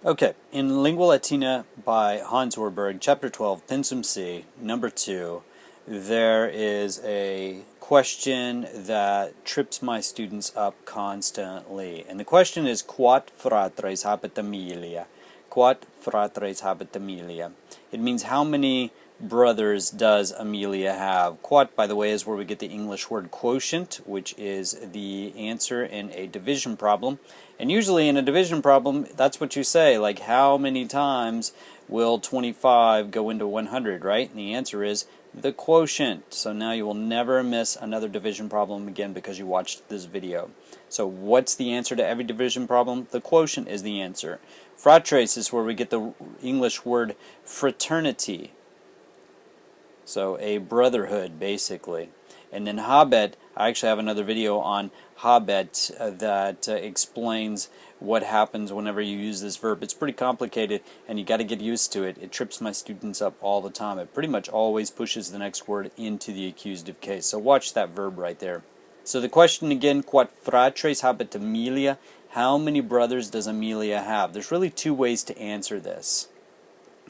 Okay, in Lingua Latina by Hans Ørberg, Chapter 12, Pensum C, number 2, there is a question that trips my students up constantly. And the question is, Quat fratres habet Amelia? Quat fratres habet Amelia? It means, how many brothers does Amelia have? Quat, by the way, is where we get the English word quotient, which is the answer in a division problem. And usually in a division problem, that's what you say, like, how many times will 25 go into 100, right? And the answer is the quotient. So now you will never miss another division problem again because you watched this video. So what's the answer to every division problem? The quotient is the answer. Fratres is where we get the English word fraternity. So a brotherhood, basically. And then habet, I actually have another video on habet that explains what happens whenever you use this verb. It's pretty complicated, and you got to get used to it. It trips my students up all the time. It pretty much always pushes the next word into the accusative case. So watch that verb right there. So the question again, quat fratres habet Amelia? How many brothers does Amelia have? There's really two ways to answer this.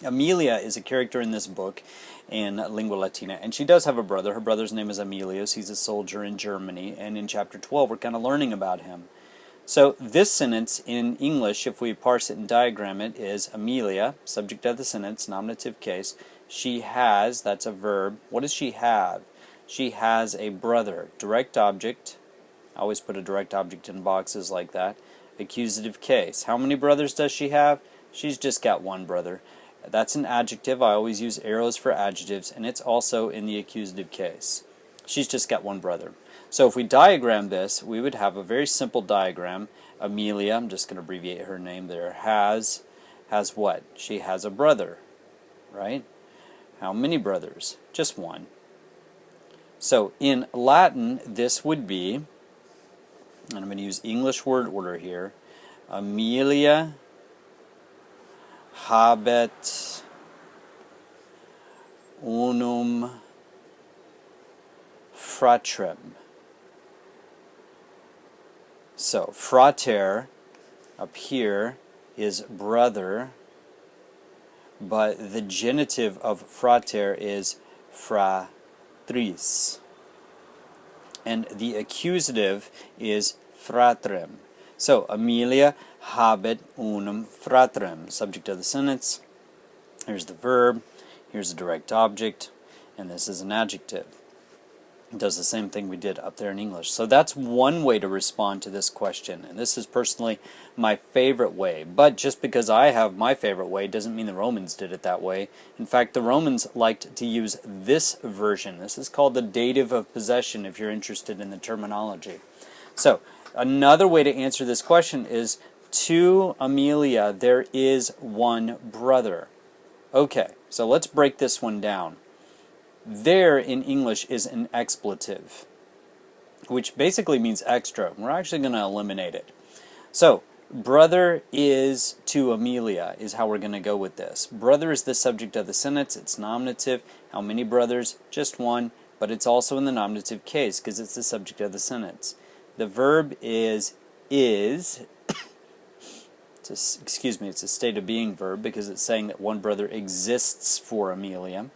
Amelia is a character in this book in Lingua Latina, and she does have a brother. Her brother's name is Emilius. He's a soldier in Germany, and in chapter 12 we're kind of learning about him. So this sentence in English, if we parse it and diagram it, is Amelia, subject of the sentence, nominative case. She has, that's a verb. What does she have? She has a brother. Direct object. I always put a direct object in boxes like that. Accusative case. How many brothers does she have? She's just got one brother. That's an adjective. I always use arrows for adjectives, and it's also in the accusative case. She's just got one brother. So if we diagram this, we would have a very simple diagram. Amelia, I'm just going to abbreviate her name there, has what? She has a brother, right? How many brothers? Just one. So in Latin, this would be, and I'm going to use English word order here, Amelia habet unum fratrem. So, frater up here is brother, but the genitive of frater is fratris. And the accusative is fratrem. So, Amelia habet unum fratrem. Subject of the sentence. Here's the verb. Here's a direct object. And this is an adjective. It does the same thing we did up there in English. So that's one way to respond to this question. And this is personally my favorite way. But just because I have my favorite way doesn't mean the Romans did it that way. In fact, the Romans liked to use this version. This is called the dative of possession, if you're interested in the terminology. So, another way to answer this question is, to Amelia there is one brother. Okay, so let's break this one down. There in English is an expletive, which basically means extra. We're actually going to eliminate it. So, brother is to Amelia is how we're going to go with this. Brother is the subject of the sentence. It's nominative. How many brothers? Just one. But it's also in the nominative case because it's the subject of the sentence. The verb is. It's a state of being verb because it's saying that one brother exists for Amelia.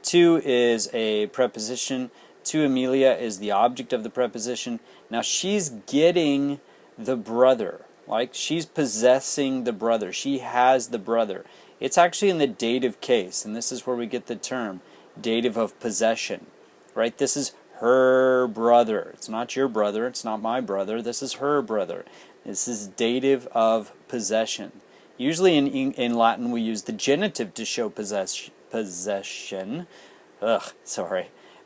To is a preposition. To Amelia is the object of the preposition. Now she's getting the brother. Like, she's possessing the brother. She has the brother. It's actually in the dative case, and this is where we get the term dative of possession. Right? This is her brother. It's not your brother. It's not my brother. This is her brother. This is dative of possession. Usually in Latin we use the genitive to show possession. But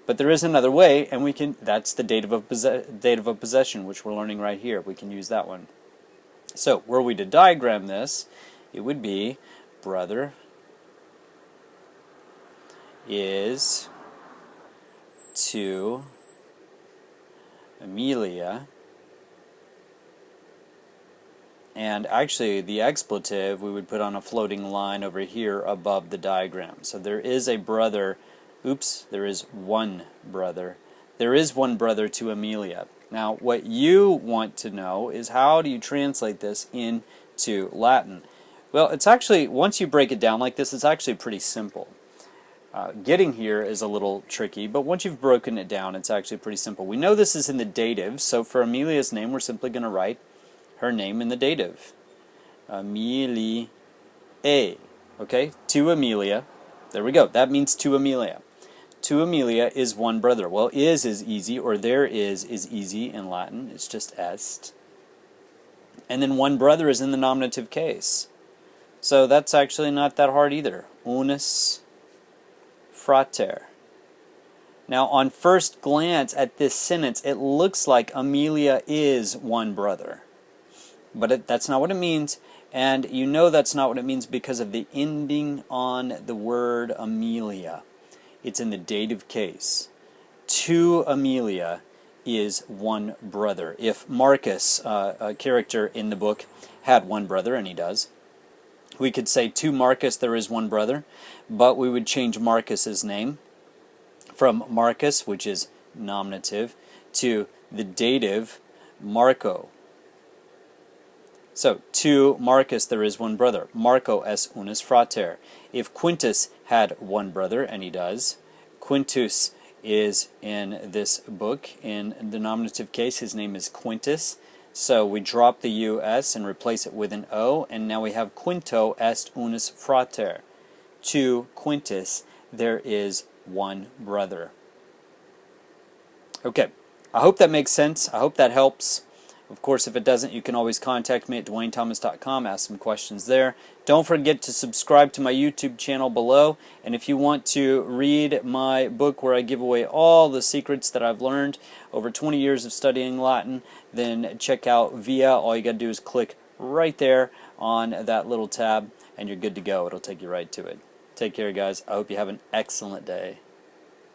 there is another way, and we can. That's the dative of possession, which we're learning right here. We can use that one. So, were we to diagram this, it would be brother is to Amelia, and actually the expletive we would put on a floating line over here above the diagram. So there is a brother, there is one brother. There is one brother to Amelia. Now what you want to know is, how do you translate this into Latin? Well, it's actually, once you break it down like this, it's actually pretty simple. Getting here is a little tricky, but once you've broken it down, it's actually pretty simple. We know this is in the dative, so for Amelia's name, we're simply going to write her name in the dative. Amelie. Okay, to Amelia. There we go. That means to Amelia. To Amelia is one brother. Well, is easy, or there is easy in Latin. It's just est. And then one brother is in the nominative case. So that's actually not that hard either. Unus frater. Now, on first glance at this sentence, it looks like Amelia is one brother. But that's not what it means, and you know that's not what it means because of the ending on the word Amelia. It's in the dative case. To Amelia is one brother. If Marcus, a character in the book, had one brother, and he does, we could say to Marcus there is one brother, but we would change Marcus's name from Marcus, which is nominative, to the dative Marco. So, to Marcus there is one brother. Marco est unus frater. If Quintus had one brother, and he does, Quintus is in this book. In the nominative case, his name is Quintus. So we drop the US and replace it with an O, and now we have Quinto est unus frater. To Quintus there is one brother. Okay, I hope that makes sense. I hope that helps. Of course, if it doesn't, you can always contact me at dwanethomas.com, ask some questions there. Don't forget to subscribe to my YouTube channel below, and if you want to read my book where I give away all the secrets that I've learned over 20 years of studying Latin, then check out Via. All you got to do is click right there on that little tab, and you're good to go. It'll take you right to it. Take care, guys. I hope you have an excellent day.